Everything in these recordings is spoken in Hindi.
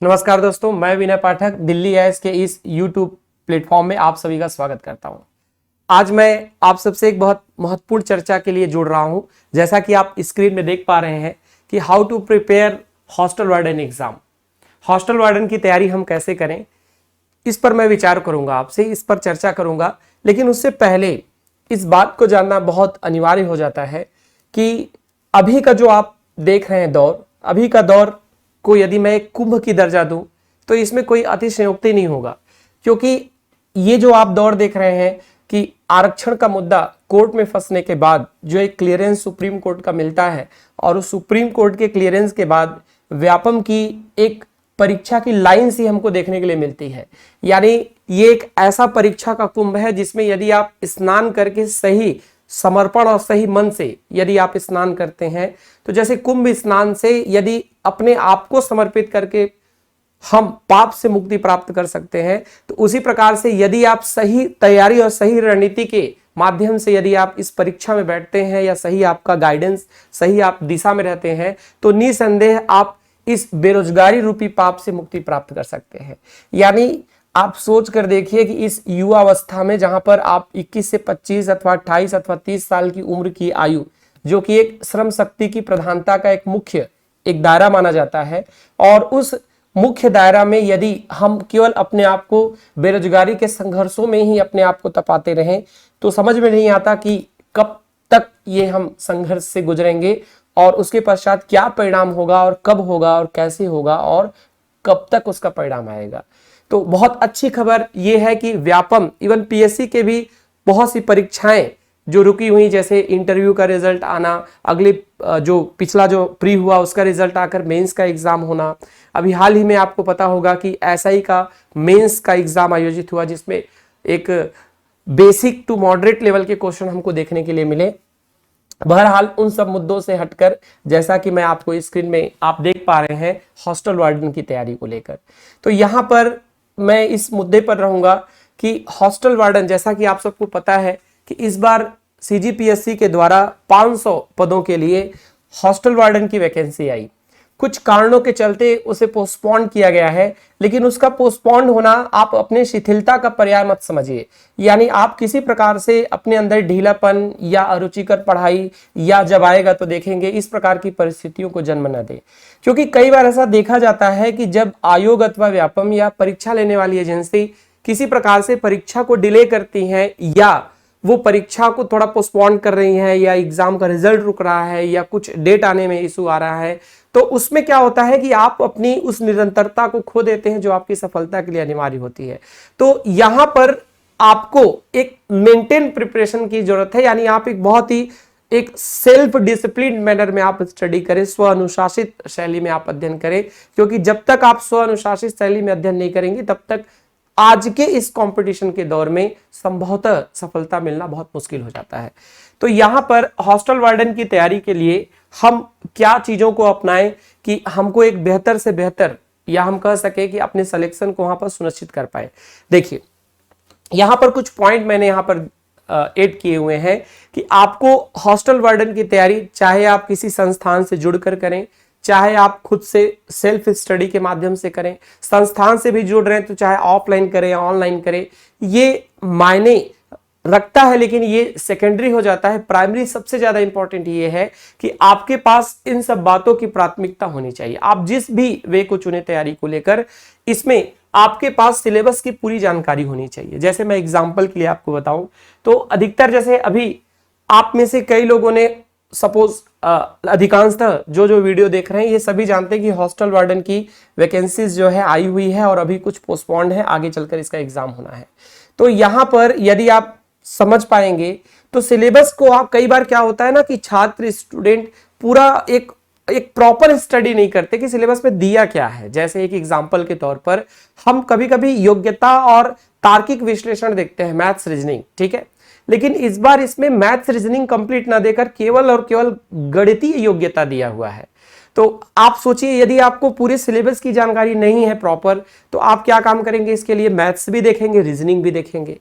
नमस्कार दोस्तों, मैं विनय पाठक दिल्ली आईएएस के इस यूट्यूब प्लेटफॉर्म में आप सभी का स्वागत करता हूं। आज मैं आप सबसे एक बहुत महत्वपूर्ण चर्चा के लिए जुड़ रहा हूं। जैसा कि आप स्क्रीन में देख पा रहे हैं कि how to prepare hostel warden exam. Hostel warden की तैयारी हम कैसे करें, इस पर मैं विचार करूंगा, आपसे इस पर चर्चा करूंगा। लेकिन उससे पहले इस बात को जानना बहुत अनिवार्य हो जाता है कि अभी का जो आप देख रहे हैं दौर, अभी का दौर को यदि मैं एक कुंभ की दर्जा दूं तो इसमें कोई अतिशयोक्ति नहीं होगा। क्योंकि ये जो आप दौर देख रहे हैं कि आरक्षण का मुद्दा कोर्ट में फंसने के बाद जो एक क्लियरेंस सुप्रीम कोर्ट का मिलता है और उस सुप्रीम कोर्ट के क्लियरेंस के बाद व्यापम की एक परीक्षा की लाइन सी हमको देखने के लिए मिलती है। यानी ये एक ऐसा परीक्षा का कुंभ है जिसमें यदि आप स्नान करके सही समर्पण और सही मन से यदि आप स्नान करते हैं तो जैसे कुंभ स्नान से यदि अपने आप को समर्पित करके हम पाप से मुक्ति प्राप्त कर सकते हैं, तो उसी प्रकार से यदि आप सही तैयारी और सही रणनीति के माध्यम से यदि आप इस परीक्षा में बैठते हैं या सही आपका गाइडेंस, सही आप दिशा में रहते हैं, तो निसंदेह आप इस बेरोजगारी रूपी पाप से मुक्ति प्राप्त कर सकते हैं। यानी आप सोच कर देखिए कि इस युवा अवस्था में जहां पर आप 21 से 25 अथवा 28 अथवा 30 साल की उम्र की आयु, जो कि एक श्रम शक्ति की प्रधानता का एक मुख्य एक दायरा माना जाता है, और उस मुख्य दायरा में यदि हम केवल अपने आप को बेरोजगारी के संघर्षों में ही अपने आप को तपाते रहें तो समझ में नहीं आता कि कब तक ये हम संघर्ष से गुजरेंगे और उसके पश्चात क्या परिणाम होगा और कब होगा और कैसे होगा और कब तक उसका परिणाम आएगा। तो बहुत अच्छी खबर यह है कि व्यापम इवन पीएससी के भी बहुत सी परीक्षाएं जो रुकी हुई, जैसे इंटरव्यू का रिजल्ट आना, अगले जो पिछला जो प्री हुआ उसका रिजल्ट आकर मेंस का एग्जाम होना। अभी हाल ही में आपको पता होगा कि एसआई का मेंस का एग्जाम आयोजित हुआ जिसमें एक बेसिक टू मॉडरेट लेवल के क्वेश्चन हमको देखने के लिए मिले। बहरहाल उन सब मुद्दों से हटकर जैसा कि मैं आपको स्क्रीन में आप देख पा रहे हैं हॉस्टल वार्डन की तैयारी को लेकर, तो यहां पर मैं इस मुद्दे पर रहूंगा कि हॉस्टल वार्डन, जैसा कि आप सबको पता है कि इस बार सीजीपीएससी के द्वारा 500 पदों के लिए हॉस्टल वार्डन की वैकेंसी आई। कुछ कारणों के चलते उसे पोस्टपोन किया गया है, लेकिन उसका पोस्टपोन होना आप अपने शिथिलता का पर्याय मत समझिए। यानी आप किसी प्रकार से अपने अंदर ढीलापन या अरुचिकर पढ़ाई या जब आएगा तो देखेंगे इस प्रकार की परिस्थितियों को जन्म न दे। क्योंकि कई बार ऐसा देखा जाता है कि जब आयोग अथवा व्यापम या परीक्षा लेने वाली एजेंसी किसी प्रकार से परीक्षा को डिले करती है या वो परीक्षा को थोड़ा पोस्टपोन कर रही है या एग्जाम का रिजल्ट रुक रहा है या कुछ डेट आने में इशू आ रहा है, तो उसमें क्या होता है कि आप अपनी उस निरंतरता को खो देते हैं जो आपकी सफलता के लिए अनिवार्य होती है। तो यहां पर आपको एक मेंटेन प्रिपरेशन की जरूरत है। यानी आप एक बहुत ही एक सेल्फ डिसिप्लिन मैनर में आप स्टडी करें, स्व अनुशासित शैली में आप अध्ययन करें। क्योंकि जब तक आप स्व अनुशासित शैली में अध्ययन नहीं करेंगे तब तक आज के इस कंपटीशन के दौर में संभवतः सफलता मिलना बहुत मुश्किल हो जाता है। तो यहां पर हॉस्टल वार्डन की तैयारी के लिए हम क्या चीजों को अपनाएं कि हमको एक बेहतर से बेहतर, या हम कह सके कि अपने सिलेक्शन को वहां पर सुनिश्चित कर पाए। देखिए यहां पर कुछ पॉइंट मैंने यहां पर ऐड किए हुए हैं कि आपको हॉस्टल वार्डन की तैयारी चाहे आप किसी संस्थान से जुड़कर करें, चाहे आप खुद से सेल्फ स्टडी के माध्यम से करें, संस्थान से भी जुड़ रहे हैं तो चाहे ऑफलाइन करें या ऑनलाइन करें, ये मायने रखता है, लेकिन ये सेकेंडरी हो जाता है। प्राइमरी सबसे ज्यादा इंपॉर्टेंट ये है कि आपके पास इन सब बातों की प्राथमिकता होनी चाहिए। आप जिस भी वे को चुने तैयारी को लेकर, इसमें आपके पास सिलेबस की पूरी जानकारी होनी चाहिए। जैसे मैं एग्जाम्पल के लिए आपको बताऊं तो अधिकतर, जैसे अभी आप में से कई लोगों ने सपोज अधिकांशतः जो वीडियो देख रहे हैं ये सभी जानते हैं कि हॉस्टल वार्डन की वैकेंसीज जो है आई हुई है और अभी कुछ पोस्टपोन्ड है, आगे चलकर इसका एग्जाम होना है। तो यहां पर यदि आप समझ पाएंगे तो सिलेबस को आप, कई बार क्या होता है ना कि छात्र स्टूडेंट पूरा एक प्रॉपर स्टडी नहीं करते कि सिलेबस में दिया क्या है। जैसे एक एग्जांपल के तौर पर हम कभी कभी योग्यता और तार्किक विश्लेषण देखते हैं, मैथ्स रीजनिंग, ठीक है, लेकिन इस बार इसमें मैथ्स रीजनिंग कंप्लीट ना देकर केवल और केवल गणितीय योग्यता दिया हुआ है। तो आप सोचिए यदि आपको पूरे सिलेबस की जानकारी नहीं है प्रॉपर, तो आप क्या काम करेंगे, इसके लिए मैथ्स भी देखेंगे, रीजनिंग भी देखेंगे।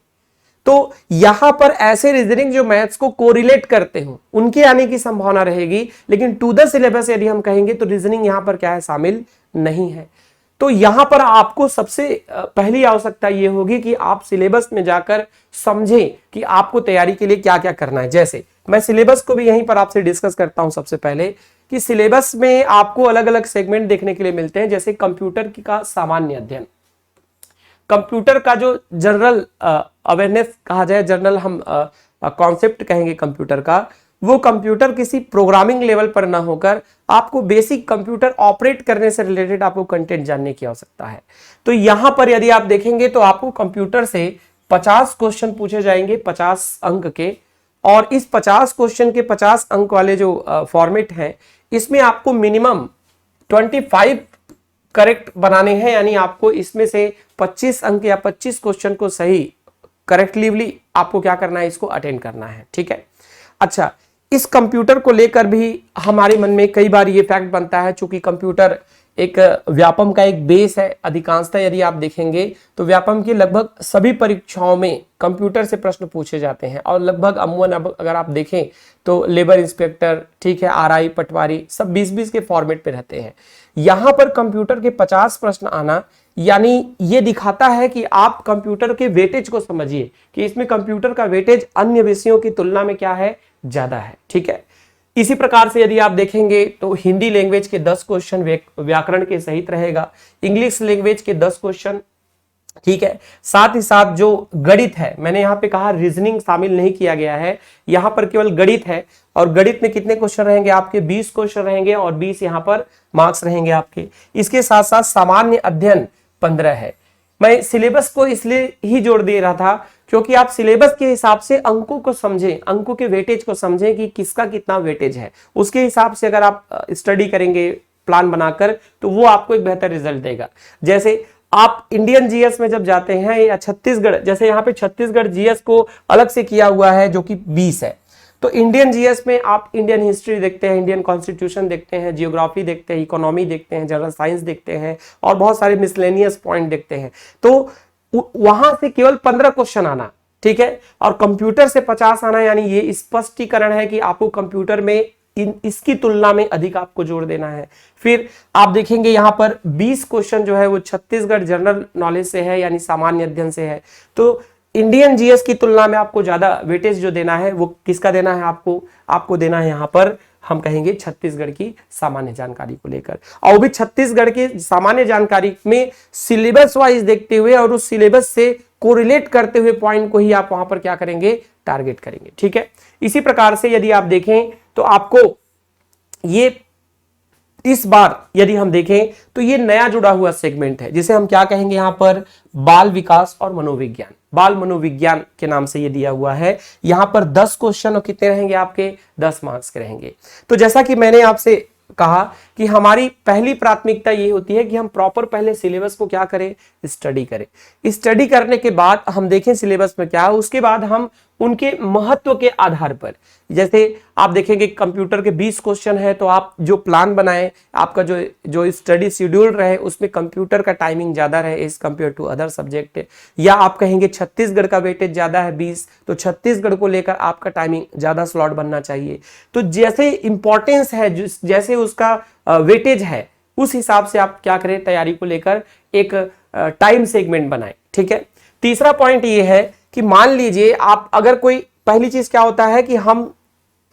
तो यहां पर ऐसे रीजनिंग जो मैथ्स को कोरिलेट करते हो उनके आने की संभावना रहेगी, लेकिन टू द सिलेबस यदि हम कहेंगे तो रीजनिंग यहां पर क्या है, शामिल नहीं है। तो यहां पर आपको सबसे पहली आवश्यकता यह होगी कि आप सिलेबस में जाकर समझें कि आपको तैयारी के लिए क्या क्या करना है। जैसे मैं सिलेबस को भी यहीं पर आपसे डिस्कस करता हूं सबसे पहले कि सिलेबस में आपको अलग अलग सेगमेंट देखने के लिए मिलते हैं, जैसे कंप्यूटर का सामान्य अध्ययन, कंप्यूटर का जो जनरल अवेयरनेस कहा जाए, जनरल हम कॉन्सेप्ट कहेंगे कंप्यूटर का, वो कंप्यूटर किसी प्रोग्रामिंग लेवल पर ना होकर आपको बेसिक कंप्यूटर ऑपरेट करने से रिलेटेड आपको कंटेंट जानने की आवश्यकता है। तो यहां पर यदि आप देखेंगे तो आपको कंप्यूटर से 50 क्वेश्चन पूछे जाएंगे 50 अंक के, और इस 50 क्वेश्चन के 50 अंक वाले जो फॉर्मेट है, इसमें आपको मिनिमम 25 करेक्ट बनाने हैं, यानी आपको इसमें से 25 अंक या 25 क्वेश्चन को सही करेक्टली आपको क्या करना है, इसको अटेंड करना है। ठीक है। अच्छा, इस कंप्यूटर को लेकर भी हमारे मन में कई बार ये फैक्ट बनता है, चूंकि कंप्यूटर एक व्यापम का एक बेस है। अधिकांशतः यदि आप देखेंगे तो व्यापम की लगभग सभी परीक्षाओं में कंप्यूटर से प्रश्न पूछे जाते हैं, और लगभग अमूमन अगर आप देखें तो लेबर इंस्पेक्टर, ठीक है, आरआई, पटवारी, सब 20-20 के फॉर्मेट पे रहते हैं। यहां पर कंप्यूटर के 50 प्रश्न आना, यानी ये दिखाता है कि आप कंप्यूटर के वेटेज को समझिए कि इसमें कंप्यूटर का वेटेज अन्य विषयों की तुलना में क्या है, ज्यादा है। ठीक है। इसी प्रकार से यदि आप देखेंगे तो हिंदी लैंग्वेज के 10 क्वेश्चन व्याकरण के सहित रहेगा, इंग्लिश लैंग्वेज के 10 क्वेश्चन, ठीक है। साथ ही साथ जो गणित है, मैंने यहाँ पे कहा रीजनिंग शामिल नहीं किया गया है, यहाँ पर केवल गणित है, और गणित में कितने क्वेश्चन रहेंगे आपके, 20 क्वेश्चन रहेंगे, और 20 यहाँ पर मार्क्स रहेंगे आपके। इसके साथ साथ सामान्य अध्ययन 15 है। मैं सिलेबस को इसलिए ही जोड़ दे रहा था क्योंकि आप सिलेबस के हिसाब से अंकों को समझें, अंकों के वेटेज को समझें कि किसका कितना वेटेज है, उसके हिसाब से अगर आप स्टडी करेंगे प्लान बनाकर तो वो आपको एक बेहतर रिजल्ट देगा। जैसे आप इंडियन जीएस में जब जाते हैं या छत्तीसगढ़, जैसे यहाँ पे छत्तीसगढ़ जीएस को अलग से किया हुआ है जो कि 20 है, तो इंडियन जीएस में आप इंडियन हिस्ट्री देखते हैं, इंडियन कॉन्स्टिट्यूशन देखते हैं, जियोग्राफी देखते हैं, इकोनॉमी देखते हैं, जनरल साइंस देखते हैं, और बहुत सारे मिसलेनियस पॉइंट देखते हैं। तो वहां से केवल 15 क्वेश्चन आना, ठीक है, और कंप्यूटर से 50 आना, यानी ये स्पष्टीकरण है कि आपको कंप्यूटर में इसकी तुलना में अधिक आपको जोड़ देना है। फिर आप देखेंगे यहां पर 20 क्वेश्चन जो है वो छत्तीसगढ़ जनरल नॉलेज से है, यानी सामान्य अध्ययन से है। तो इंडियन जीएस की तुलना में आपको ज्यादा वेटेज जो देना है वो किसका देना है, आपको देना है यहाँ पर हम कहेंगे छत्तीसगढ़ की सामान्य जानकारी को लेकर, और भी छत्तीसगढ़ की सामान्य जानकारी में सिलेबस वाइज देखते हुए और उस सिलेबस से कोरिलेट करते हुए पॉइंट को ही आप वहां पर क्या करेंगे, टारगेट करेंगे। ठीक है। इसी प्रकार से यदि आप देखें तो आपको ये इस बार यदि हम देखें तो ये नया जुड़ा हुआ सेगमेंट है जिसे हम क्या कहेंगे यहां पर, बाल विकास और मनोविज्ञान, बाल मनोविज्ञान के नाम से ये दिया हुआ है। यहां पर 10 क्वेश्चन और कितने रहेंगे आपके, 10 मार्क्स के रहेंगे। तो जैसा कि मैंने आपसे कहा कि हमारी पहली प्राथमिकता ये होती है कि हम प्रॉपर पहले सिलेबस को क्या करें, स्टडी करें। स्टडी करने के बाद हम देखें सिलेबस में क्या है, उसके बाद हम उनके महत्व के आधार पर, जैसे आप देखेंगे कंप्यूटर के 20 क्वेश्चन है, तो आप जो प्लान बनाएं, आपका जो स्टडी शेड्यूल रहे उसमें कंप्यूटर का टाइमिंग ज्यादा रहे as compare to other subject, या आप कहेंगे छत्तीसगढ़ का वेटेज ज्यादा है 20, तो छत्तीसगढ़ को लेकर आपका टाइमिंग ज्यादा स्लॉट बनना चाहिए। तो जैसे इंपॉर्टेंस है, जैसे उसका वेटेज है, उस हिसाब से आप क्या करें, तैयारी को लेकर एक टाइम सेगमेंट बनाएं। ठीक है। तीसरा पॉइंट ये है कि मान लीजिए आप अगर कोई, पहली चीज क्या होता है कि हम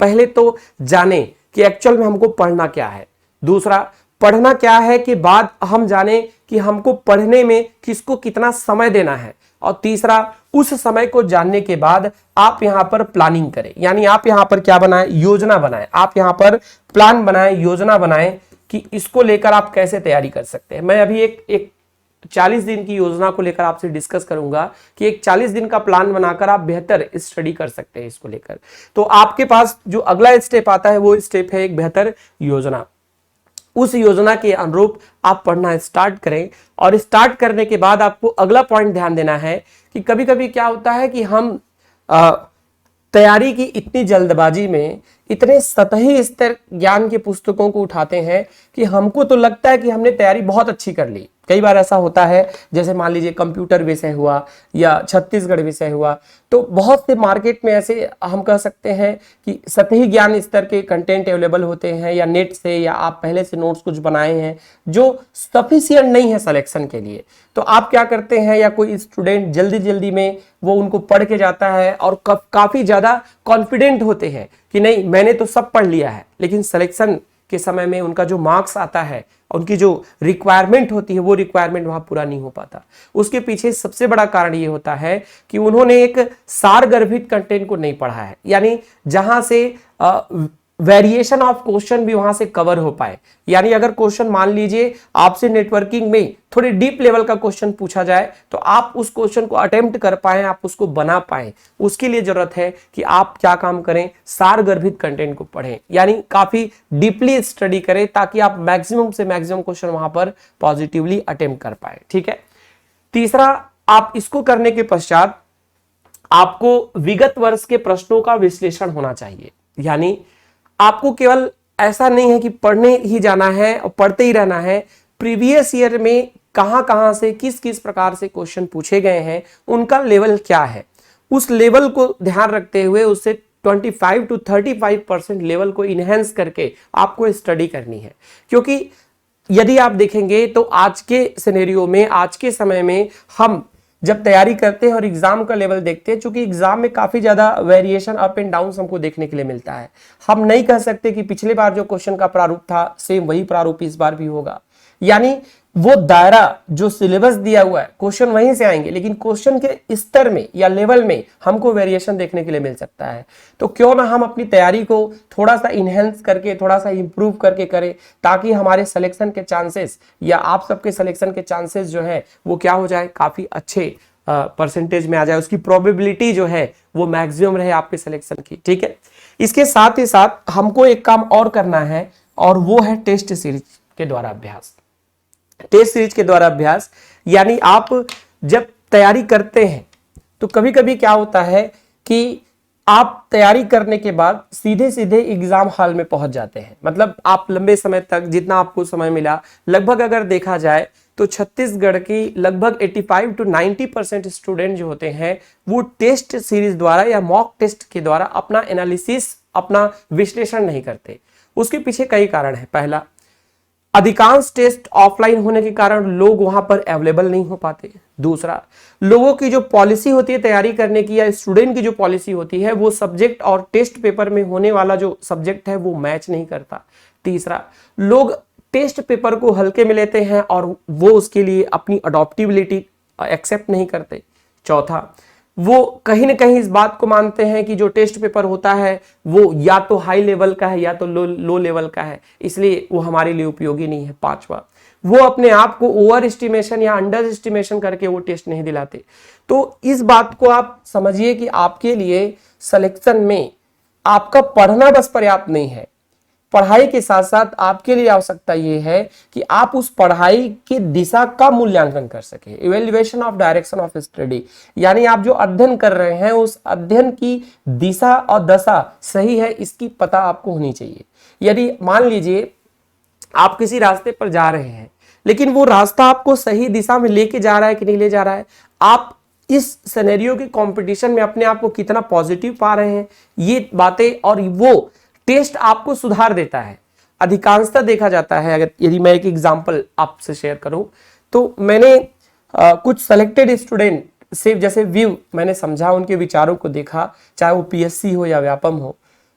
पहले तो जाने कि एक्चुअल में हमको पढ़ना क्या है, दूसरा पढ़ना क्या है के बाद हम जाने कि हमको पढ़ने में किसको कितना समय देना है, और तीसरा उस समय को जानने के बाद आप यहां पर प्लानिंग करें, यानी आप यहां पर क्या बनाएं, योजना बनाएं, आप यहां पर प्लान बनाएं, योजना बनाएं कि इसको लेकर आप कैसे तैयारी कर सकते हैं। मैं अभी एक 40 दिन की योजना को लेकर आपसे डिस्कस करूंगा कि एक 40 दिन का प्लान बनाकर आप बेहतर स्टडी कर सकते हैं इसको लेकर। तो आपके पास जो अगला स्टेप आता है वो स्टेप है एक बेहतर योजना। उस योजना के अनुरूप आप पढ़ना स्टार्ट करें, और स्टार्ट करने के बाद आपको अगला पॉइंट ध्यान देना है कि कभी कभी क्या होता है कि हम तैयारी की इतनी जल्दबाजी में इतने सतही स्तर ज्ञान के पुस्तकों को उठाते हैं कि हमको तो लगता है कि हमने तैयारी बहुत अच्छी कर ली, कई बार ऐसा होता है, जैसे मान लीजिए कंप्यूटर विषय हुआ या छत्तीसगढ़ विषय हुआ, तो बहुत से मार्केट में ऐसे हम कह सकते हैं कि सतही ज्ञान स्तर के कंटेंट अवेलेबल होते हैं, या नेट से, या आप पहले से नोट्स कुछ बनाए हैं जो सफिशिएंट नहीं है सिलेक्शन के लिए। तो आप क्या करते हैं, या कोई स्टूडेंट जल्दी जल्दी में वो उनको पढ़ के जाता है और काफी ज्यादा कॉन्फिडेंट होते हैं कि नहीं मैंने तो सब पढ़ लिया है, लेकिन सिलेक्शन के समय में उनका जो मार्क्स आता है, उनकी जो रिक्वायरमेंट होती है, वो रिक्वायरमेंट वहां पूरा नहीं हो पाता। उसके पीछे सबसे बड़ा कारण ये होता है कि उन्होंने एक सारगर्भित कंटेंट को नहीं पढ़ा है, यानी जहां से वेरिएशन ऑफ क्वेश्चन भी वहां से कवर हो पाए। यानी अगर क्वेश्चन मान लीजिए आपसे नेटवर्किंग में थोड़े डीप लेवल का क्वेश्चन पूछा जाए, तो आप उस क्वेश्चन को अटेम्प्ट कर पाए, आप उसको बना पाए। उसके लिए जरूरत है कि आप क्या काम करें, सारगर्भित कंटेंट को पढ़ें, यानी काफी डीपली स्टडी करें, ताकि आप मैक्सिमम से मैक्सिमम क्वेश्चन वहां पर पॉजिटिवली अटेम्प्ट कर पाए। ठीक है। तीसरा, आप इसको करने के पश्चात आपको विगत वर्ष के प्रश्नों का विश्लेषण होना चाहिए। यानी आपको केवल ऐसा नहीं है कि पढ़ने ही जाना है और पढ़ते ही रहना है, प्रीवियस ईयर में कहां से किस किस प्रकार से क्वेश्चन पूछे गए हैं, उनका लेवल क्या है, उस लेवल को ध्यान रखते हुए उससे 25 to 35% लेवल को इनहेंस करके आपको स्टडी करनी है। क्योंकि यदि आप देखेंगे तो आज के सिनेरियो में, आज के समय में हम जब तैयारी करते हैं और एग्जाम का लेवल देखते हैं, चूंकि एग्जाम में काफी ज्यादा वेरिएशन अप एंड डाउन हमको देखने के लिए मिलता है। हम नहीं कह सकते कि पिछले बार जो क्वेश्चन का प्रारूप था सेम वही प्रारूप इस बार भी होगा। यानी वो दायरा जो सिलेबस दिया हुआ है, क्वेश्चन वहीं से आएंगे, लेकिन क्वेश्चन के स्तर में या लेवल में हमको वेरिएशन देखने के लिए मिल सकता है। तो क्यों ना हम अपनी तैयारी को थोड़ा सा इनहेंस करके, थोड़ा सा इंप्रूव करके करें, ताकि हमारे सिलेक्शन के चांसेस या आप सबके सिलेक्शन के चांसेस जो है वो क्या हो जाए, काफी अच्छे परसेंटेज में आ जाए, उसकी प्रोबेबिलिटी जो है वो मैक्सिमम रहे आपके सिलेक्शन की। ठीक है। इसके साथ ही साथ हमको एक काम और करना है, और वो है टेस्ट सीरीज के द्वारा अभ्यास। टेस्ट सीरीज के द्वारा अभ्यास यानी आप जब तैयारी करते हैं तो कभी कभी क्या होता है कि आप तैयारी करने के बाद सीधे सीधे एग्जाम हॉल में पहुंच जाते हैं। मतलब आप लंबे समय तक, जितना आपको समय मिला, लगभग अगर देखा जाए तो छत्तीसगढ़ की लगभग 85 to 90% स्टूडेंट जो होते हैं वो टेस्ट सीरीज द्वारा या मॉक टेस्ट के द्वारा अपना एनालिसिस, अपना विश्लेषण नहीं करते। उसके पीछे कई कारण है। पहला, अधिकांश टेस्ट ऑफलाइन होने के कारण लोग वहां पर अवेलेबल नहीं हो पाते। दूसरा, लोगों की जो पॉलिसी होती है तैयारी करने की, या स्टूडेंट की जो पॉलिसी होती है, वो सब्जेक्ट और टेस्ट पेपर में होने वाला जो सब्जेक्ट है वो मैच नहीं करता। तीसरा, लोग टेस्ट पेपर को हल्के में लेते हैं और वो उसके लिए अपनी अडॉप्टिबिलिटी एक्सेप्ट नहीं करते। चौथा, वो कहीं ना कहीं इस बात को मानते हैं कि जो टेस्ट पेपर होता है वो या तो हाई लेवल का है या तो लो लेवल का है, इसलिए वो हमारे लिए उपयोगी नहीं है। पांचवा, वो अपने आप को ओवर एस्टिमेशन या अंडर एस्टिमेशन करके वो टेस्ट नहीं दिलाते। तो इस बात को आप समझिए कि आपके लिए सिलेक्शन में आपका पढ़ना बस पर्याप्त नहीं है, पढ़ाई के साथ साथ आपके लिए आवश्यकता यह है कि आप उस पढ़ाई की दिशा का मूल्यांकन कर सके, evaluation of direction of study. यानी आप जो अध्ययन कर रहे हैं उस अध्ययन की दिशा और दशा सही है, इसकी पता आपको होनी चाहिए। यदि मान लीजिए आप किसी रास्ते पर जा रहे हैं, लेकिन वो रास्ता आपको सही दिशा में लेके जा रहा है कि नहीं ले जा रहा है, आप इस सिनेरियो के कंपटीशन में अपने आप को कितना पॉजिटिव पा रहे हैं, ये बातें, और वो टेस्ट आपको सुधार देता है। अधिकांशतः देखा जाता है, अगर यदि मैं एक एग्जांपल आपसे शेयर करूं, तो मैंने कुछ सेलेक्टेड स्टूडेंट से जैसे व्यू मैंने समझा, उनके विचारों को देखा, चाहे वो पीएससी हो या व्यापम हो,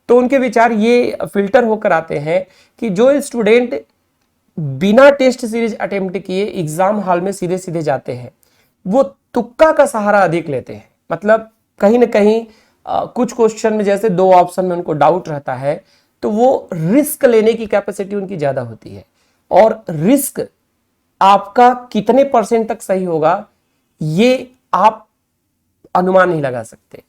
तो उनके विचार ये फिल्टर होकर आते हैं कि जो स्टूडेंट बिना टेस्ट सीरीज अटेम्प्ट किए एग्जाम हॉल में सीधे सीधे जाते हैं, वो तुक्का का सहारा अधिक लेते हैं। मतलब कहीं ना कहीं कुछ क्वेश्चन में जैसे 2 ऑप्शन में उनको डाउट रहता है, तो वो रिस्क लेने की कैपेसिटी उनकी ज्यादा होती है। और रिस्क आपका कितने % तक सही होगा ये आप अनुमान नहीं लगा सकते।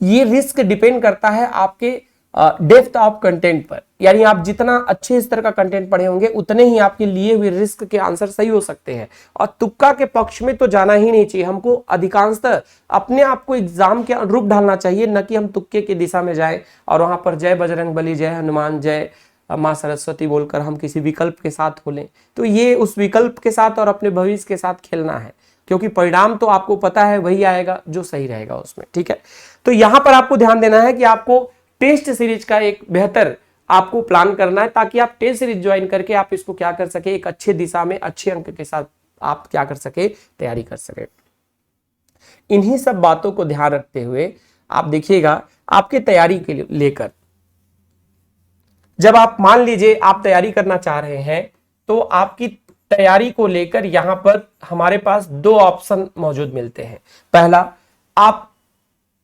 ये रिस्क डिपेंड करता है आपके डेप्थ ऑफ कंटेंट पर। यानी आप जितना अच्छे स्तर का कंटेंट पढ़े होंगे उतने ही आपके लिए हुए रिस्क के आंसर सही हो सकते हैं। और तुक्का के पक्ष में तो जाना ही नहीं चाहिए। हमको अधिकांशतः अपने आप को एग्जाम के अनुरूप ढालना चाहिए, न कि हम तुक्के की दिशा में जाएं और वहां पर जय बजरंग बली, जय हनुमान, जय माँ सरस्वती बोलकर हम किसी विकल्प के साथ बोलें, तो ये उस विकल्प के साथ और अपने भविष्य के साथ खेलना है, क्योंकि परिणाम तो आपको पता है वही आएगा जो सही रहेगा उसमें। ठीक है, तो यहां पर आपको ध्यान देना है कि आपको टेस्ट सीरीज का एक बेहतर आपको प्लान करना है, ताकि आप टेस्ट सीरीज ज्वाइन करके आप इसको क्या कर सके, एक अच्छे दिशा में अच्छे अंक के साथ आप क्या कर सके, तैयारी कर सके। इन्हीं सब बातों को ध्यान रखते हुए आप देखिएगा आपके तैयारी के लेकर, जब आप मान लीजिए आप तैयारी करना चाह रहे हैं, तो आपकी तैयारी को लेकर यहां पर हमारे पास दो ऑप्शन मौजूद मिलते हैं।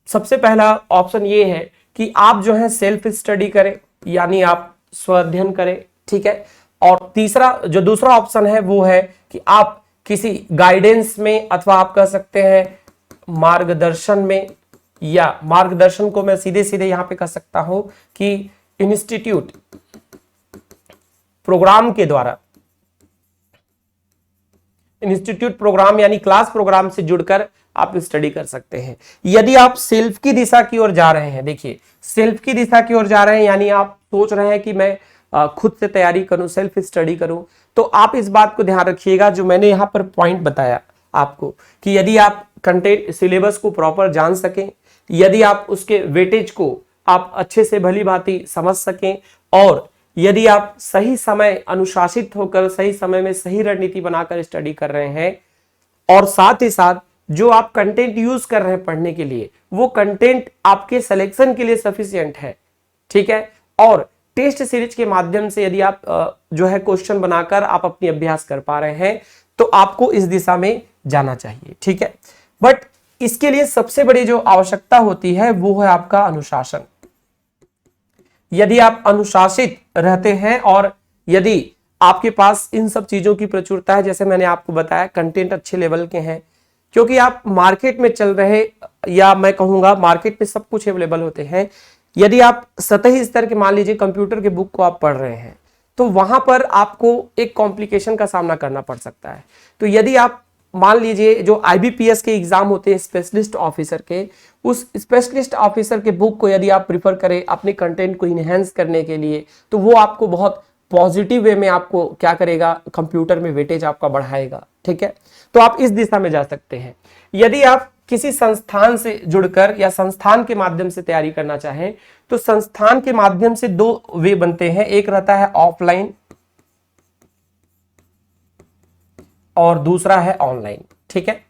सबसे पहला ऑप्शन ये है कि आप जो है सेल्फ स्टडी करें, यानी आप स्व अध्ययन करें। ठीक है, और जो दूसरा ऑप्शन है वो है कि आप किसी गाइडेंस में, अथवा आप कह सकते हैं मार्गदर्शन में, या मार्गदर्शन को मैं सीधे सीधे यहां पे कह सकता हूं कि इंस्टीट्यूट प्रोग्राम के द्वारा, इंस्टीट्यूट प्रोग्राम यानी क्लास प्रोग्राम से जुड़कर आप स्टडी कर सकते हैं। यदि आप सेल्फ की दिशा की ओर जा रहे हैं, देखिए सेल्फ की दिशा की ओर जा रहे हैं, यानी आप सोच रहे हैं कि मैं खुद से तैयारी करूं, सेल्फ स्टडी करूं, तो आप इस बात को ध्यान रखिएगा जो मैंने यहां पर पॉइंट बताया आपको, कि यदि आप कंटेंट सिलेबस को प्रॉपर जान सकें, यदि आप उसके वेटेज को आप अच्छे से भली भांति समझ सकें, और यदि आप सही समय अनुशासित होकर सही समय में सही रणनीति बनाकर स्टडी कर रहे हैं, और साथ ही साथ जो आप कंटेंट यूज कर रहे हैं पढ़ने के लिए, वो कंटेंट आपके सिलेक्शन के लिए सफिशिएंट है। ठीक है, और टेस्ट सीरीज के माध्यम से यदि आप जो है क्वेश्चन बनाकर आप अपनी अभ्यास कर पा रहे हैं, तो आपको इस दिशा में जाना चाहिए। ठीक है, बट इसके लिए सबसे बड़ी जो आवश्यकता होती है वो है आपका अनुशासन। यदि आप अनुशासित रहते हैं और यदि आपके पास इन सब चीजों की प्रचुरता है, जैसे मैंने आपको बताया कंटेंट अच्छे लेवल के हैं, क्योंकि आप मार्केट में चल रहे, या मैं कहूंगा मार्केट में सब कुछ अवेलेबल होते हैं। यदि आप सतही स्तर के मान लीजिए कंप्यूटर के बुक को आप पढ़ रहे हैं, तो वहां पर आपको एक कॉम्प्लिकेशन का सामना करना पड़ सकता है। तो यदि आप मान लीजिए जो IBPS के एग्जाम होते हैं स्पेशलिस्ट ऑफिसर के, उस स्पेशलिस्ट ऑफिसर के बुक को यदि आप प्रिफर करें अपने कंटेंट को इनहेंस करने के लिए, तो वो आपको बहुत पॉजिटिव वे में आपको क्या करेगा, कंप्यूटर में वेटेज आपका बढ़ाएगा। ठीक है, तो आप इस दिशा में जा सकते हैं। यदि आप किसी संस्थान से जुड़कर या संस्थान के माध्यम से तैयारी करना चाहें, तो संस्थान के माध्यम से दो वे बनते हैं, एक रहता है ऑफलाइन और दूसरा है ऑनलाइन। ठीक है,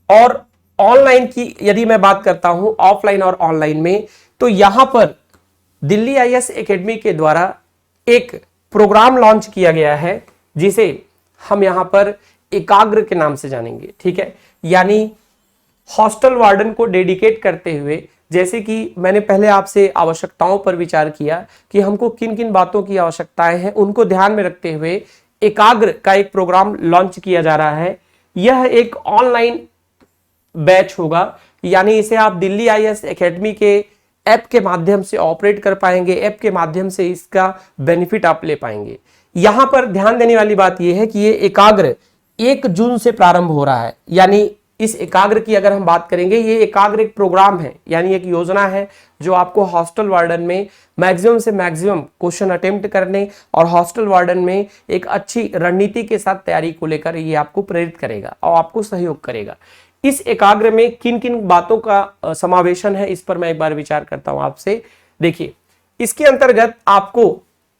और ऑनलाइन की यदि मैं बात करता हूं, ऑफलाइन और ऑनलाइन में, तो यहां पर दिल्ली IAS एकेडमी के द्वारा एक प्रोग्राम लॉन्च किया गया है, जिसे हम यहां पर एकाग्र के नाम से जानेंगे। ठीक है, यानी हॉस्टल वार्डन को डेडिकेट करते हुए, जैसे कि मैंने पहले आपसे आवश्यकताओं पर विचार किया कि हमको किन किन बातों की आवश्यकताएं हैं, उनको ध्यान में रखते हुए एकाग्र का एक प्रोग्राम लॉन्च किया जा रहा है। यह एक ऑनलाइन बैच होगा, यानी इसे आप दिल्ली IAS एकेडमी के ऐप के माध्यम से ऑपरेट कर पाएंगे, ऐप के माध्यम से इसका बेनिफिट आप ले पाएंगे। यहां पर ध्यान देने वाली बात यह है कि ये एकाग्र 1 जून से प्रारंभ हो रहा है। यानी इस एकाग्र की अगर हम बात करेंगे, ये एकाग्र एक प्रोग्राम है, यानी एक योजना है जो आपको हॉस्टल वार्डन में मैक्सिमम से मैक्सिमम क्वेश्चन अटेम्प्ट करने और हॉस्टल वार्डन में एक अच्छी रणनीति के साथ तैयारी को लेकर ये आपको प्रेरित करेगा और आपको सहयोग करेगा। इस एकाग्र में किन किन बातों का समावेशन है, इस पर मैं एक बार विचार करता हूं आपसे। देखिए, इसके अंतर्गत आपको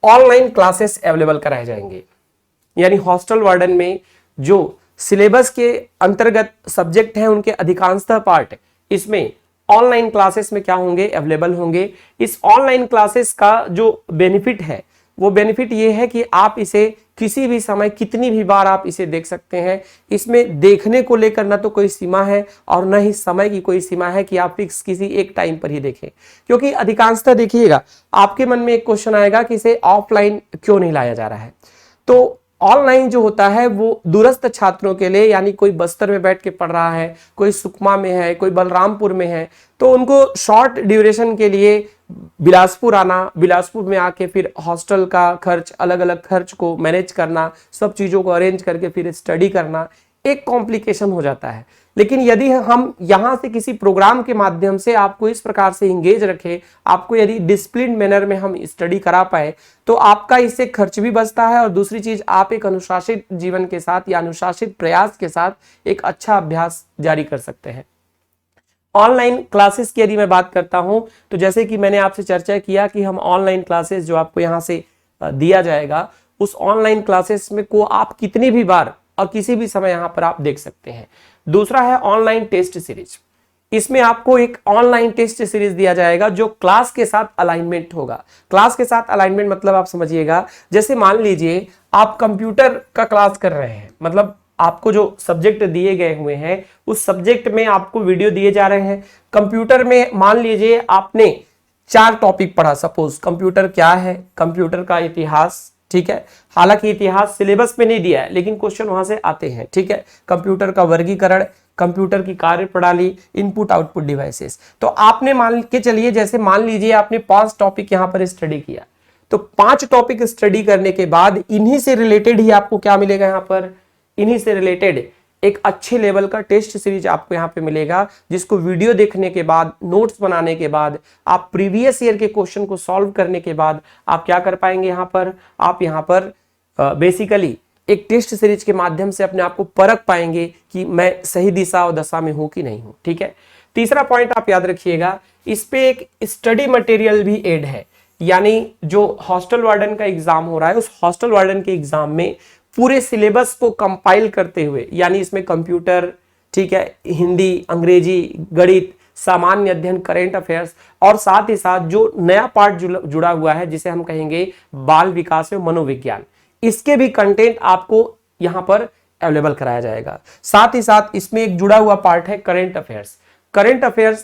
ऑनलाइन क्लासेस अवेलेबल कराए जाएंगे, यानी हॉस्टल वार्डन में जो सिलेबस के अंतर्गत सब्जेक्ट हैं उनके अधिकांशतः पार्ट इसमें ऑनलाइन क्लासेस में क्या होंगे, अवेलेबल होंगे। इस ऑनलाइन क्लासेस का जो बेनिफिट है, वो बेनिफिट ये है कि आप इसे किसी भी समय कितनी भी बार आप इसे देख सकते हैं। इसमें देखने को लेकर ना तो कोई सीमा है और न ही समय की कोई सीमा है कि आप फिक्स किसी एक टाइम पर ही देखें, क्योंकि अधिकांशतः देखिएगा आपके मन में एक क्वेश्चन आएगा कि इसे ऑफलाइन क्यों नहीं लाया जा रहा है। तो ऑनलाइन जो होता है वो दूरस्थ छात्रों के लिए, यानी कोई बस्तर में बैठ के पढ़ रहा है, कोई सुकमा में है, कोई बलरामपुर में है, तो उनको शॉर्ट ड्यूरेशन के लिए बिलासपुर आना, बिलासपुर में आके फिर हॉस्टल का खर्च, अलग अलग खर्च को मैनेज करना, सब चीज़ों को अरेंज करके फिर स्टडी करना एक कॉम्प्लिकेशन हो जाता है। लेकिन यदि हम यहां से किसी प्रोग्राम के माध्यम से आपको इस प्रकार से इंगेज रखें, आपको यदि डिसिप्लिन मैनर में हम स्टडी करा पाए, तो आपका इससे खर्च भी बचता है और दूसरी चीज आप एक अनुशासित जीवन के साथ या अनुशासित प्रयास के साथ एक अच्छा अभ्यास जारी कर सकते हैं। ऑनलाइन क्लासेस की यदि मैं बात करता हूं, तो जैसे कि मैंने आपसे चर्चा किया कि हम ऑनलाइन क्लासेस जो आपको यहां से दिया जाएगा, उस ऑनलाइन क्लासेस में को आप कितनी भी बार और किसी भी समय यहां पर आप देख सकते हैं। दूसरा है ऑनलाइन टेस्ट सीरीज। इसमें आपको एक ऑनलाइन टेस्ट सीरीज दिया जाएगा जो क्लास के साथ अलाइनमेंट होगा। क्लास के साथ अलाइनमेंट मतलब आप समझिएगा, जैसे मान लीजिए आप कंप्यूटर का क्लास कर रहे हैं, मतलब आपको जो सब्जेक्ट दिए गए हुए हैं उस सब्जेक्ट में आपको वीडियो दिए जा रहे हैं। कंप्यूटर में मान लीजिए आपने 4 टॉपिक पढ़ा, सपोज कंप्यूटर क्या है, कंप्यूटर का इतिहास, ठीक है, हालांकि इतिहास सिलेबस में नहीं दिया है लेकिन क्वेश्चन वहां से आते हैं, ठीक है, कंप्यूटर का वर्गीकरण, कंप्यूटर की कार्यप्रणाली, इनपुट आउटपुट डिवाइसेस। तो आपने मान के चलिए, जैसे मान लीजिए आपने 5 टॉपिक यहां पर स्टडी किया, तो 5 टॉपिक स्टडी करने के बाद इन्हीं से रिलेटेड ही आपको क्या मिलेगा, यहां पर इन्हीं से रिलेटेड एक अच्छे लेवल का टेस्ट सीरीज आपको यहां पे मिलेगा, जिसको वीडियो देखने के बाद, नोट्स बनाने के बाद, आप प्रीवियस ईयर के क्वेश्चन को सॉल्व करने के बाद आप क्या कर पाएंगे, यहां पर आप यहां पर बेसिकली एक टेस्ट सीरीज के माध्यम से अपने आप को परख पाएंगे कि मैं सही दिशा और दशा में हूं कि नहीं हूं, ठीक है। तीसरा पॉइंट आप याद रखिएगा, इस पे एक स्टडी मटेरियल भी ऐड है, यानी जो हॉस्टल वार्डन का एग्जाम हो रहा है उस हॉस्टल वार्डन के एग्जाम में पूरे सिलेबस को कंपाइल करते हुए, यानी इसमें कंप्यूटर, ठीक है, हिंदी, अंग्रेजी, गणित, सामान्य अध्ययन, करेंट अफेयर्स और साथ ही साथ जो नया पार्ट जुड़ा हुआ है जिसे हम कहेंगे बाल विकास एवं मनोविज्ञान, इसके भी कंटेंट आपको यहां पर अवेलेबल कराया जाएगा। साथ ही साथ इसमें एक जुड़ा हुआ पार्ट है करेंट अफेयर्स। करेंट अफेयर्स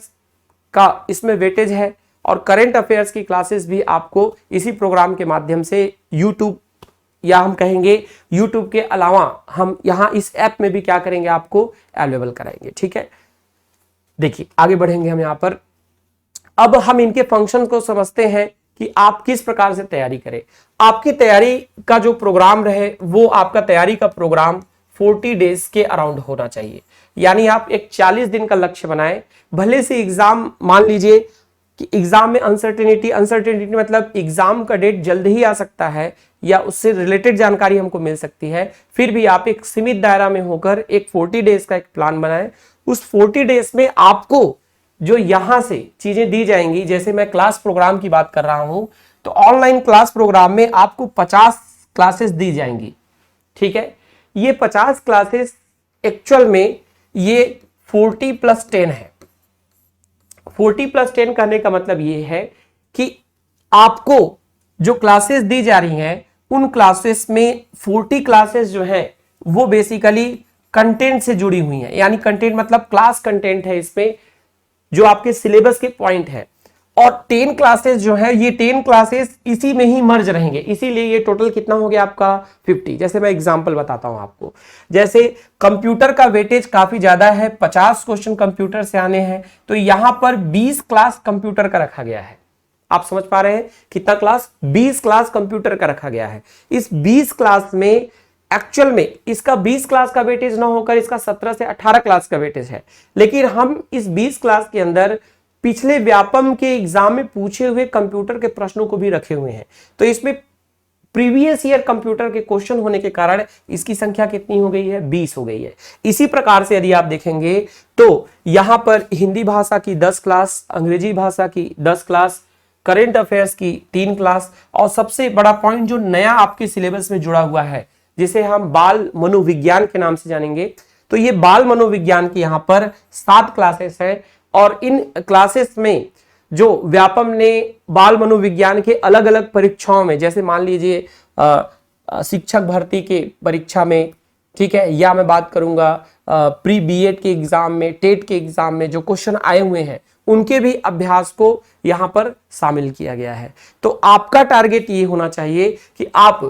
का इसमें वेटेज है और करेंट अफेयर्स की क्लासेस भी आपको इसी प्रोग्राम के माध्यम से यूट्यूब या हम कहेंगे YouTube के अलावा हम यहां इस ऐप में भी क्या करेंगे, आपको अवेलेबल कराएंगे, ठीक है। देखिए आगे बढ़ेंगे हम यहां पर। अब हम इनके फंक्शन को समझते हैं कि आप किस प्रकार से तैयारी करें। आपकी तैयारी का जो प्रोग्राम रहे वो आपका तैयारी का प्रोग्राम 40 डेज के अराउंड होना चाहिए, यानी आप एक 40 दिन का लक्ष्य बनाएं। भले से एग्जाम, मान लीजिए कि एग्जाम में अनसर्टेनिटी मतलब एग्जाम का डेट जल्द ही आ सकता है या उससे रिलेटेड जानकारी हमको मिल सकती है, फिर भी आप एक सीमित दायरा में होकर एक 40 डेज का एक प्लान बनाएं। उस 40 डेज में आपको जो यहां से चीजें दी जाएंगी, जैसे मैं क्लास प्रोग्राम की बात कर रहा हूं, तो ऑनलाइन क्लास प्रोग्राम में आपको 50 क्लासेस दी जाएंगी, ठीक है। ये 50 क्लासेस एक्चुअल में ये 40+10 है। 40+10 करने का मतलब ये है कि आपको जो क्लासेस दी जा रही हैं उन क्लासेस में 40 क्लासेस जो है वो बेसिकली कंटेंट से जुड़ी हुई हैं, यानी कंटेंट मतलब क्लास कंटेंट है इसमें जो आपके सिलेबस के पॉइंट है। और 10 क्लासेस जो है ये 10 क्लासेस इसी में ही मर्ज रहेंगे, इसीलिए ये टोटल कितना हो गया आपका 50। जैसे मैं एग्जांपल बताता हूं आपको, जैसे कंप्यूटर का वेटेज काफी ज्यादा है, 50 क्वेश्चन कंप्यूटर से आने हैं, तो यहां पर 20 क्लास कंप्यूटर का रखा गया है। आप समझ पा रहे हैं कितना क्लास, 20 क्लास कंप्यूटर का रखा गया है। इस 20 क्लास में एक्चुअल में इसका 20 क्लास का वेटेज ना होकर इसका 17 से 18 क्लास का वेटेज है, लेकिन हम इस 20 क्लास के अंदर पिछले व्यापम के एग्जाम में पूछे हुए कंप्यूटर के प्रश्नों को भी रखे हुए हैं। तो इसमें प्रीवियस ईयर कंप्यूटर के क्वेश्चन होने के कारण इसकी संख्या कितनी हो गई है, 20 हो गई है। इसी प्रकार से यदि आप देखेंगे तो यहां पर हिंदी भाषा की 10 क्लास, अंग्रेजी भाषा की 10 क्लास, करंट अफेयर्स की 3 क्लास, और सबसे बड़ा पॉइंट जो नया आपके सिलेबस में जुड़ा हुआ है जिसे हम बाल मनोविज्ञान के नाम से जानेंगे, तो ये बाल मनोविज्ञान की यहां पर 7 क्लासेस है। और इन क्लासेस में जो व्यापम ने बाल मनोविज्ञान के अलग अलग परीक्षाओं में, जैसे मान लीजिए शिक्षक भर्ती के परीक्षा में, ठीक है, या मैं बात करूंगा प्री बीएड के एग्जाम में, टेट के एग्जाम में जो क्वेश्चन आए हुए हैं उनके भी अभ्यास को यहां पर शामिल किया गया है। तो आपका टारगेट ये होना चाहिए कि आप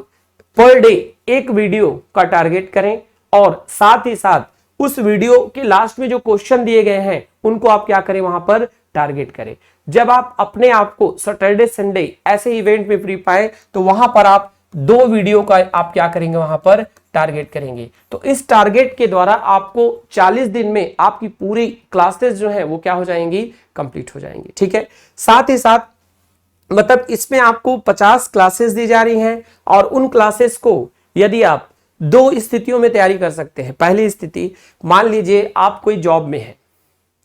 पर डे एक वीडियो का टारगेट करें और साथ ही साथ उस वीडियो के लास्ट में जो क्वेश्चन दिए गए हैं उनको आप क्या करें, वहां पर टारगेट करें। जब आप अपने आप को सैटरडे संडे ऐसे इवेंट में फ्री पाए तो वहां पर आप 2 वीडियो का आप क्या करेंगे वहां पर टारगेट करेंगे। तो इस टारगेट के द्वारा आपको 40 दिन में आपकी पूरी क्लासेस जो है वो क्या हो जाएंगी, कंप्लीट हो जाएंगी। ठीक है, साथ ही साथ मतलब इसमें आपको 50 क्लासेस दी जा रही हैं और उन क्लासेस को यदि आप 2 स्थितियों में तैयारी कर सकते हैं। पहली स्थिति, मान लीजिए आप कोई जॉब में हैं,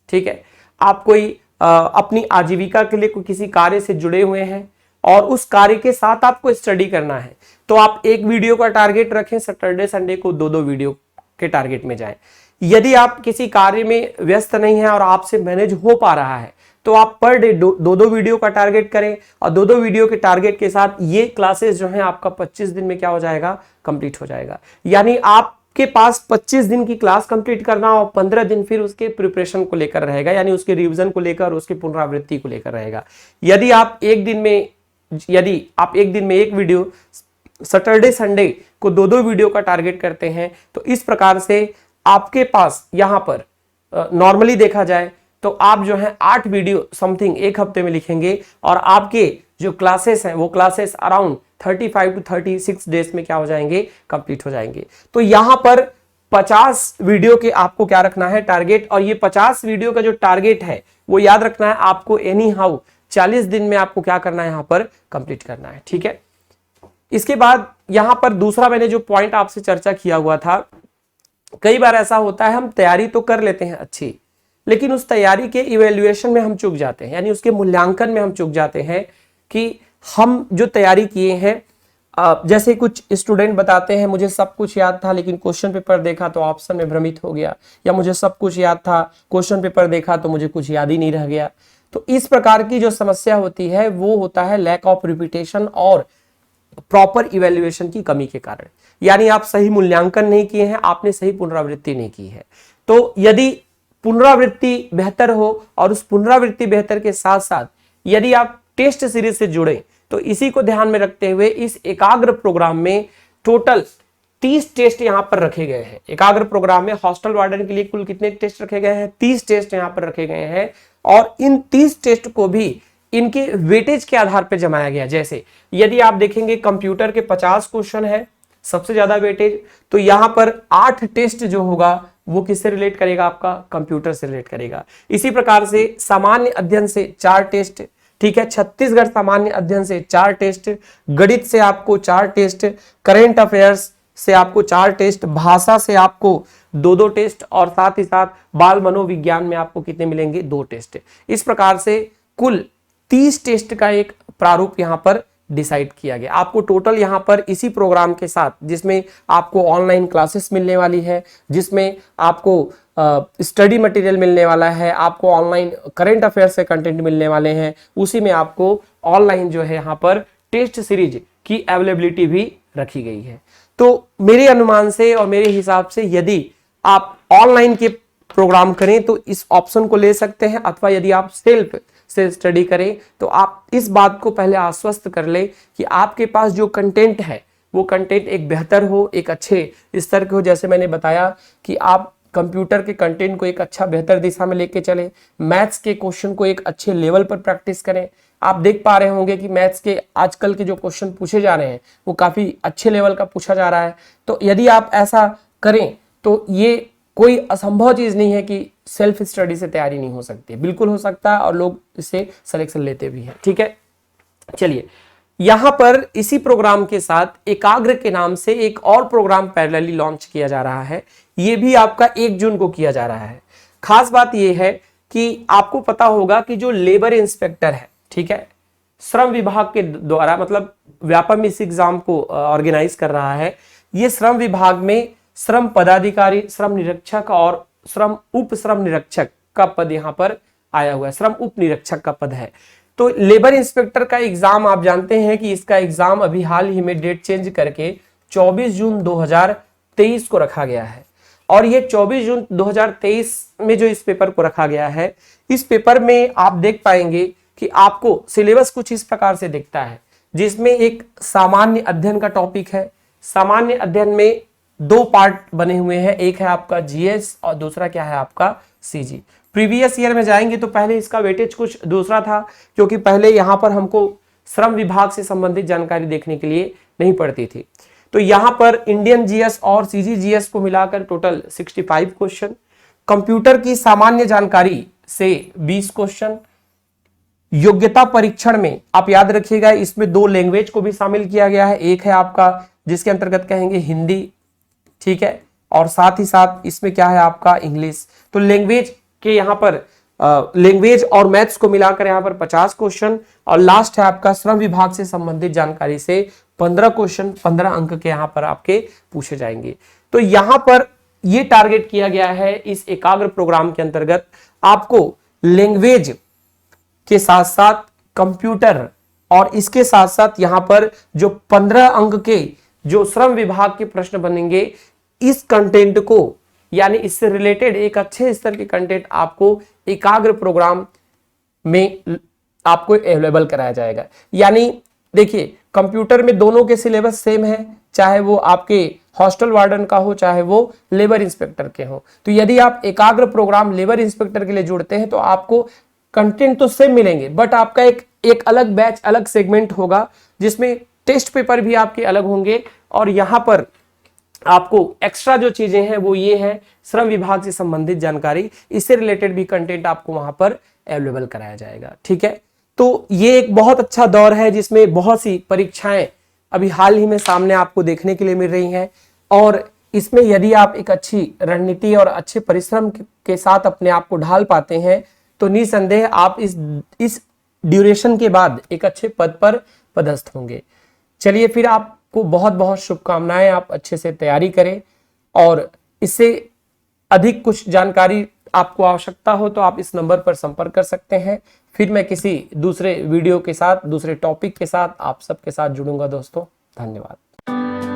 ठीक है, आप कोई अपनी आजीविका के लिए कोई किसी कार्य से जुड़े हुए हैं और उस कार्य के साथ आपको स्टडी करना है, तो आप एक वीडियो का टारगेट रखें, सैटरडे संडे को 2-2 वीडियो के टारगेट में जाएं। यदि आप किसी कार्य में व्यस्त नहीं है और आपसे मैनेज हो पा रहा है तो आप पर डे 2-2 वीडियो का टारगेट करें और 2-2 वीडियो के टारगेट के साथ ये क्लासेस जो है आपका 25 दिन में क्या हो जाएगा, कंप्लीट हो जाएगा। यानी आपके पास 25 दिन की क्लास कंप्लीट करना और 15 दिन फिर उसके प्रिपरेशन को लेकर रहेगा, यानी उसके रिवीजन को लेकर, उसकी पुनरावृत्ति को लेकर रहेगा। यदि आप एक दिन में एक वीडियो, सैटरडे संडे को 2-2 वीडियो का टारगेट करते हैं, तो इस प्रकार से आपके पास यहां पर नॉर्मली देखा जाए तो आप जो है 8 वीडियो समथिंग एक हफ्ते में लिखेंगे और आपके जो क्लासेस हैं वो क्लासेस अराउंड 35 to 36 डेज में क्या हो जाएंगे, कंप्लीट हो जाएंगे। तो यहां पर 50 वीडियो के आपको क्या रखना है, टारगेट, और ये 50 वीडियो का जो टारगेट है वो याद रखना है आपको एनी हाउ 40 दिन में आपको क्या करना है, यहां पर कंप्लीट करना है। ठीक है, इसके बाद यहां पर दूसरा मैंने जो पॉइंट आपसे चर्चा किया हुआ था, कई बार ऐसा होता है हम तैयारी तो कर लेते हैं अच्छी, लेकिन उस तैयारी के इवैल्यूएशन में हम चूक जाते हैं, यानी उसके मूल्यांकन में हम चूक जाते हैं कि हम जो तैयारी किए हैं, जैसे कुछ स्टूडेंट बताते हैं मुझे सब कुछ याद था लेकिन क्वेश्चन पेपर देखा तो ऑप्शन में भ्रमित हो गया, या मुझे सब कुछ याद था क्वेश्चन पेपर देखा तो मुझे कुछ याद ही नहीं रह गया। तो इस प्रकार की जो समस्या होती है वो होता है लैक ऑफ रिपीटेशन और प्रॉपर इवैल्यूएशन की कमी के कारण, यानी आप सही मूल्यांकन नहीं किए हैं, आपने सही पुनरावृत्ति नहीं की है। तो यदि पुनरावृत्ति बेहतर हो और उस पुनरावृत्ति बेहतर के साथ साथ यदि आप टेस्ट सीरीज से जुड़े, तो इसी को ध्यान में रखते हुए इस एकाग्र प्रोग्राम में टोटल 30 टेस्ट यहां पर रखे गए हैं। एकाग्र प्रोग्राम में हॉस्टल वार्डन के लिए कुल कितने टेस्ट रखे गए हैं, 30 टेस्ट यहां पर रखे गए हैं और इन 30 टेस्ट को भी इनके वेटेज के आधार पर जमाया गया। जैसे यदि आप देखेंगे कंप्यूटर के 50 क्वेश्चन है सबसे ज्यादा वेटेज, तो यहां पर 8 टेस्ट जो होगा वो किससे रिलेट करेगा, आपका कंप्यूटर से रिलेट करेगा। इसी प्रकार से सामान्य अध्ययन से 4 टेस्ट, ठीक है, छत्तीसगढ़ सामान्य अध्ययन से 4 टेस्ट, गणित से आपको 4 टेस्ट, करेंट अफेयर्स से आपको 4 टेस्ट, भाषा से आपको 2-2 टेस्ट और साथ ही साथ बाल मनोविज्ञान में आपको कितने मिलेंगे, 2 टेस्ट। इस प्रकार से कुल 30 टेस्ट का एक प्रारूप यहां पर डिसाइड किया गया। आपको टोटल यहां पर इसी प्रोग्राम के साथ, जिसमें आपको ऑनलाइन क्लासेस मिलने वाली है, जिसमें आपको स्टडी मटेरियल मिलने वाला है, आपको ऑनलाइन करंट अफेयर से कंटेंट मिलने वाले हैं, उसी में आपको ऑनलाइन जो है यहाँ पर टेस्ट सीरीज की अवेलेबिलिटी भी रखी गई है। तो मेरे अनुमान से और मेरे हिसाब से यदि आप ऑनलाइन के प्रोग्राम करें तो इस ऑप्शन को ले सकते हैं, अथवा यदि आप सेल्फ से स्टडी करें तो आप इस बात को पहले आश्वस्त कर ले कि आपके पास जो कंटेंट है वो कंटेंट एक बेहतर हो, एक अच्छे स्तर के हो। जैसे मैंने बताया कि आप कंप्यूटर के कंटेंट को एक अच्छा बेहतर दिशा में लेके चले, मैथ्स के क्वेश्चन को एक अच्छे लेवल पर प्रैक्टिस करें। आप देख पा रहे होंगे कि मैथ्स के आजकल के जो क्वेश्चन पूछे जा रहे हैं वो काफी अच्छे लेवल का पूछा जा रहा है। तो यदि आप ऐसा करें तो ये कोई असंभव चीज नहीं है कि सेल्फ स्टडी से तैयारी नहीं हो सकती, बिल्कुल हो सकता है और लोग इससे सिलेक्शन लेते भी हैं। ठीक है, चलिए यहां पर इसी प्रोग्राम के साथ एकाग्र के नाम से एक और प्रोग्राम पैरेलली लॉन्च किया जा रहा है। ये भी आपका 1 जून को किया जा रहा है। खास बात यह है कि आपको पता होगा कि जो लेबर इंस्पेक्टर है, ठीक है, श्रम विभाग के द्वारा, मतलब व्यापम इस एग्जाम को ऑर्गेनाइज कर रहा है। ये श्रम विभाग में श्रम पदाधिकारी, श्रम निरीक्षक और श्रम उप श्रम निरीक्षक का पद यहां पर आया हुआ है, श्रम उप निरीक्षक का पद है। तो लेबर इंस्पेक्टर का एग्जाम आप जानते हैं कि इसका एग्जाम अभी हाल ही में डेट चेंज करके 24 जून 2023 को रखा गया है। और ये 24 जून 2023 में जो इस पेपर को रखा गया है, इस पेपर में आप देख पाएंगे कि आपको सिलेबस कुछ इस प्रकार से दिखता है, जिसमें एक सामान्य अध्ययन का टॉपिक है। सामान्य अध्ययन में 2 पार्ट बने हुए हैं, एक है आपका जीएस और दूसरा क्या है आपका सीजी। प्रीवियस ईयर में जाएंगे तो पहले इसका वेटेज कुछ दूसरा था, क्योंकि पहले यहां पर हमको श्रम विभाग से संबंधित जानकारी देखने के लिए नहीं पड़ती थी। तो यहां पर इंडियन जीएस और सीजीजीएस को मिलाकर टोटल 65 क्वेश्चन, कंप्यूटर की सामान्य जानकारी से 20 क्वेश्चन, योग्यता परीक्षण में आप याद रखिएगा इसमें 2 लैंग्वेज को भी शामिल किया गया है। एक है आपका जिसके अंतर्गत कहेंगे हिंदी, ठीक है, और साथ ही साथ इसमें क्या है आपका इंग्लिश। तो लैंग्वेज के यहाँ पर लैंग्वेज और मैथ्स को मिलाकर यहाँ पर 50 क्वेश्चन, और लास्ट है आपका श्रम विभाग से संबंधित जानकारी से 15 क्वेश्चन, 15 अंक के यहाँ पर आपके पूछे जाएंगे। तो यहाँ पर ये टारगेट किया गया है इस एकाग्र प्रोग्राम के अंतर्गत आपको लैंग्वेज के साथ साथ कंप्यूटर और इसके साथ साथ यहां पर जो 15 अंक के जो श्रम विभाग के प्रश्न बनेंगे, इस कंटेंट को यानी इससे रिलेटेड एक अच्छे स्तर के कंटेंट आपको एकाग्र प्रोग्राम में आपको अवेलेबल कराया जाएगा। यानी देखिए कंप्यूटर में दोनों के सिलेबस सेम है, चाहे वो आपके हॉस्टल वार्डन का हो चाहे वो लेबर इंस्पेक्टर के हो। तो यदि आप एकाग्र प्रोग्राम लेबर इंस्पेक्टर के लिए जुड़ते हैं तो आपको कंटेंट तो सेम मिलेंगे, बट आपका एक अलग बैच, अलग सेगमेंट होगा जिसमें टेस्ट पेपर भी आपके अलग होंगे। और यहां पर आपको एक्स्ट्रा जो चीजें हैं वो ये है श्रम विभाग से संबंधित जानकारी, इससे रिलेटेड भी कंटेंट आपको वहां पर अवेलेबल कराया जाएगा। ठीक है, तो ये एक बहुत अच्छा दौर है जिसमें बहुत सी परीक्षाएं अभी हाल ही में सामने आपको देखने के लिए मिल रही हैं, और इसमें यदि आप एक अच्छी रणनीति और अच्छे परिश्रम के साथ अपने आप को ढाल पाते हैं तो निसंदेह आप इस ड्यूरेशन के बाद एक अच्छे पद पर पदस्थ होंगे। चलिए फिर आपको बहुत बहुत शुभकामनाएं, आप अच्छे से तैयारी करें, और इससे अधिक कुछ जानकारी आपको आवश्यकता हो तो आप इस नंबर पर संपर्क कर सकते हैं। फिर मैं किसी दूसरे वीडियो के साथ, दूसरे टॉपिक के साथ आप सबके साथ जुड़ूंगा दोस्तों। धन्यवाद।